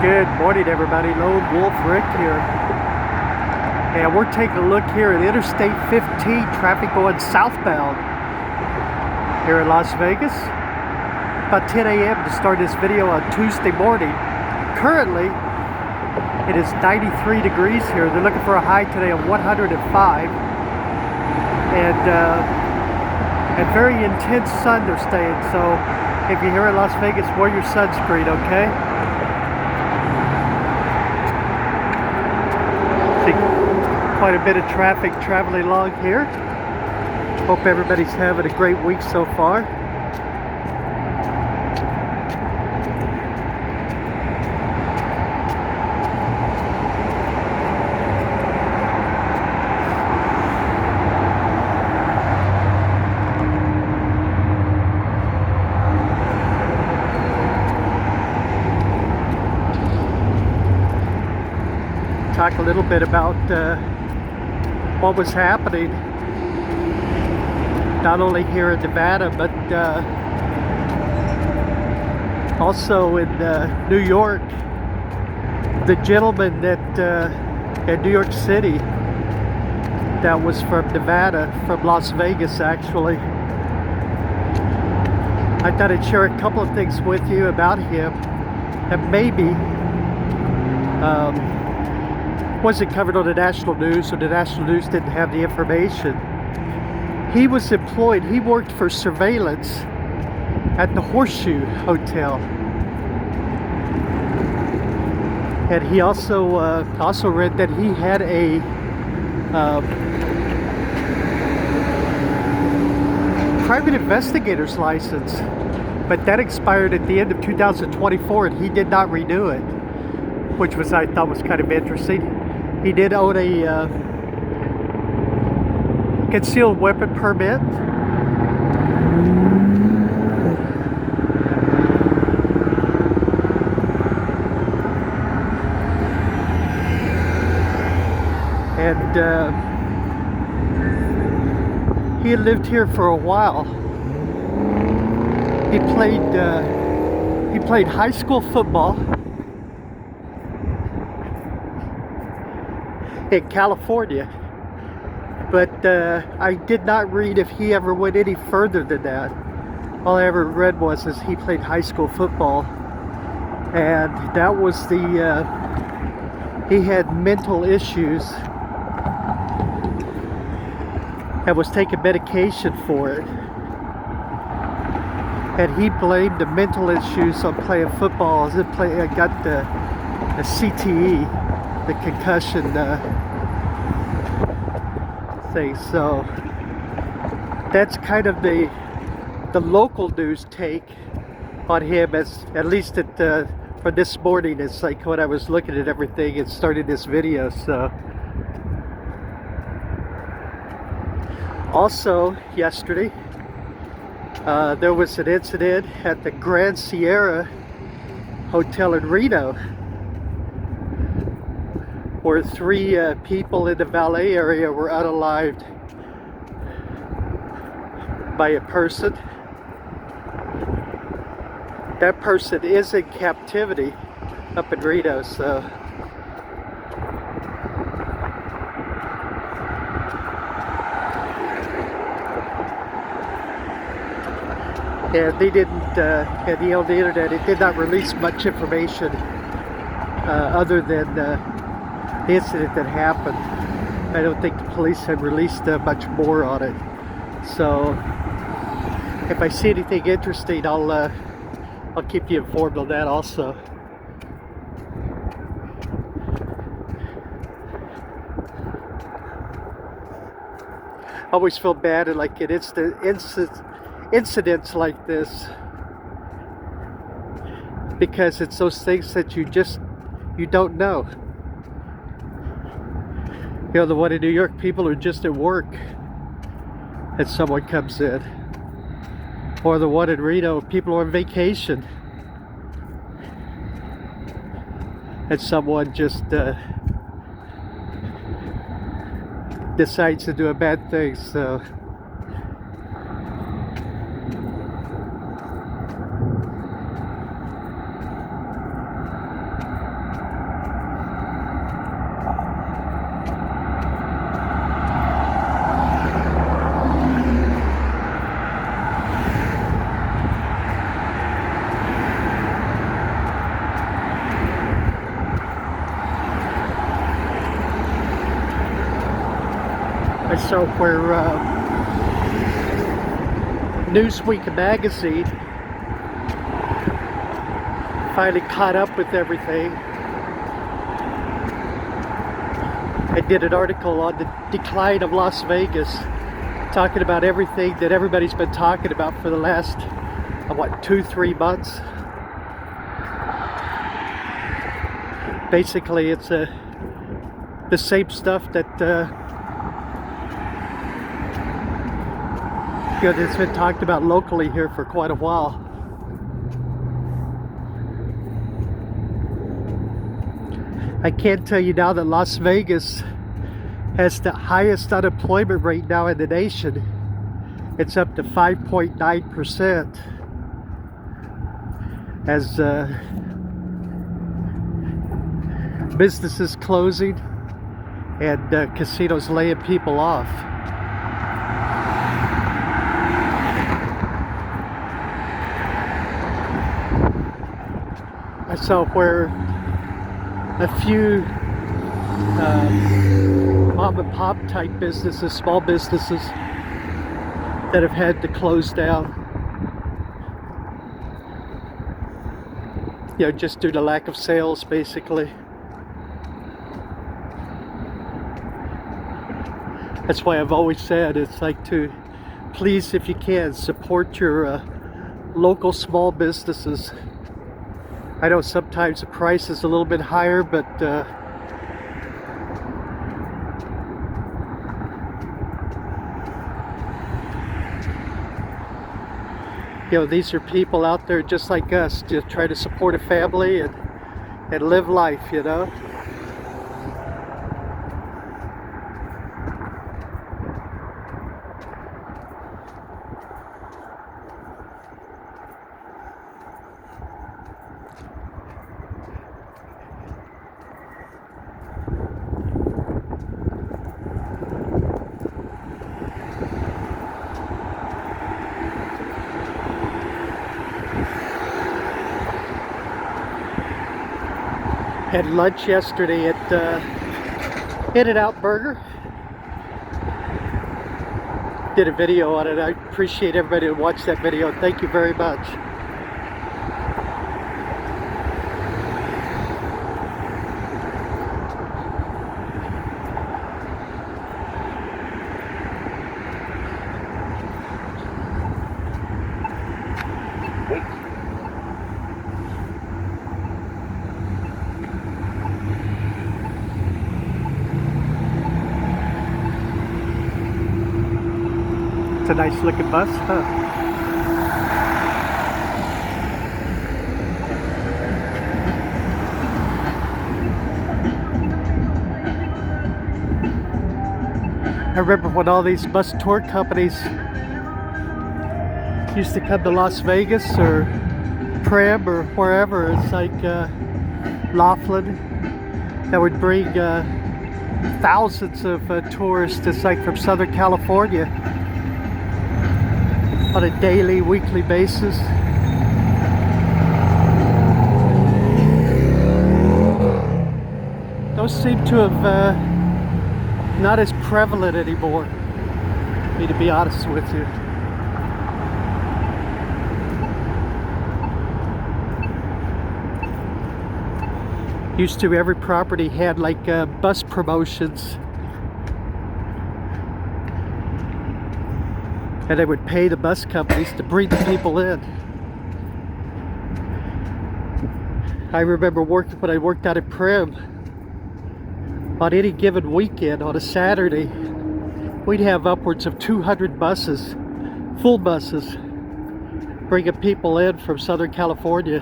Good morning, everybody. Lone Wolf Rick here. And we're taking a look here at Interstate 15, traffic going southbound here in Las Vegas. About 10 a.m. to start this video on Tuesday morning. Currently, it is 93 degrees here. They're looking for a high today of 105. And very intense sun they're staying. So if you're here in Las Vegas, wear your sunscreen, okay? Quite a bit of traffic traveling along here. Hope everybody's having a great week so far. Talk a little bit about what was happening not only here in Nevada but also in New York. The gentleman that in New York City that was from Nevada, from Las Vegas actually. I thought I'd share a couple of things with you about him that maybe wasn't covered on the national news, or the national news didn't have the information. He was employed, he worked for surveillance at the Horseshoe Hotel. And he also read that he had a private investigator's license, but that expired at the end of 2024 and he did not renew it, which was, I thought, was kind of interesting. He did own a concealed weapon permit. And he had lived here for a while. He played high school football in California, but I did not read if he ever went any further than that. All I ever read was he played high school football, and that was he had mental issues and was taking medication for it, and he blamed the mental issues on playing football. I got the CTE, the concussion thing. So that's kind of the local news take on him, as at least for this morning. It's like when I was looking at everything and started this video. So also yesterday there was an incident at the Grand Sierra Hotel in Reno, where three people in the valet area were unalived by a person. That person is in captivity up in Reno, so and they didn't, and on the internet it did not release much information other than the incident that happened. I don't think the police have released much more on it. So if I see anything interesting, I'll keep you informed on that also. I always feel bad in like incidents like this, because it's those things that you don't know. You know, the one in New York, people are just at work and someone comes in. Or the one in Reno, people are on vacation and someone just decides to do a bad thing. So I saw where Newsweek magazine finally caught up with everything. I did an article on the decline of Las Vegas, talking about everything that everybody's been talking about for the last, what, 2-3 months. Basically, it's the same stuff that it's been talked about locally here for quite a while. I can tell you now that Las Vegas has the highest unemployment rate now in the nation. It's up to 5.9%. As businesses closing and casinos laying people off. I saw where a few mom and pop type businesses, small businesses that have had to close down, you know, just due to lack of sales, basically. That's why I've always said it's like to please, if you can, support your local small businesses. I know sometimes the price is a little bit higher, but you know, these are people out there just like us, just try to support a family and live life, you know. Had lunch yesterday at In-N-Out Burger. Did a video on it. I appreciate everybody who watched that video. Thank you very much. It's a nice looking bus, huh? I remember when all these bus tour companies used to come to Las Vegas or Prem or wherever. It's like Laughlin, that would bring thousands of tourists, just like from Southern California, on a daily, weekly basis. Those seem to have not as prevalent anymore, to be honest with you. Used to, every property had like bus promotions, and they would pay the bus companies to bring the people in. I remember when I worked out at Prem, on any given weekend, on a Saturday, we'd have upwards of 200 buses, full buses, bringing people in from Southern California.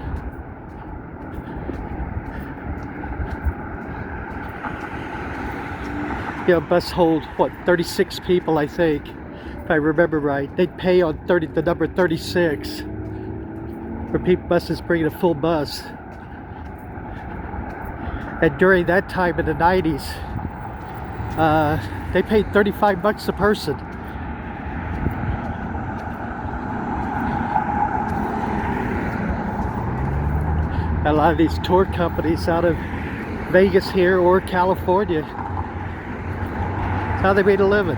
You know, bus hold, what, 36 people, I think, if I remember right. They'd pay on the number 36 for buses bringing a full bus. And during that time in the 90s, they paid $35 a person. A lot of these tour companies out of Vegas here or California, how they made a living.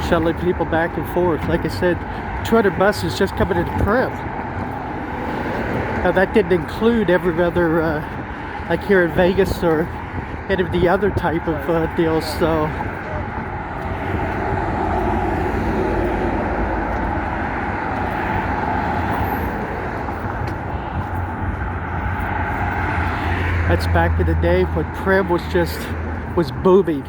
shuttling people back and forth. Like I said, 200 buses just coming into Prim. Now that didn't include every other, like here in Vegas or any of the other type of deals, so. That's back in the day when Prim was booming.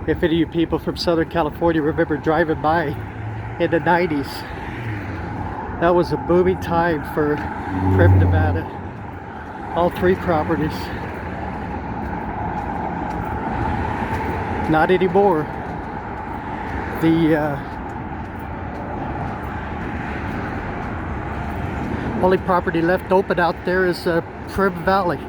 If any of you people from Southern California remember driving by in the 90s, that was a booming time for Prim, Nevada. All three properties. Not anymore. The only property left open out there is Prim Valley.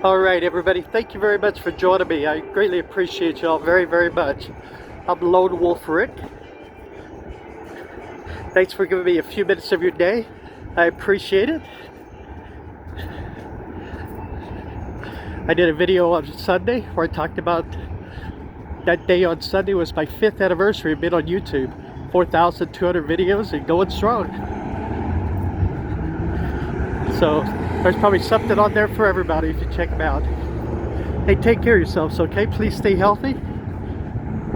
Alright everybody, thank you very much for joining me. I greatly appreciate y'all very, very much. I'm Lone Wolf Rick. Thanks for giving me a few minutes of your day. I appreciate it. I did a video on Sunday where I talked about that day on Sunday was my 5th anniversary of being on YouTube. 4,200 videos and going strong. So there's probably something on there for everybody if you check them out. Hey, take care of yourselves, okay? Please stay healthy.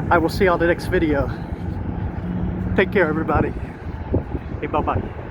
I will see you on the next video. Take care, everybody. Hey, bye-bye.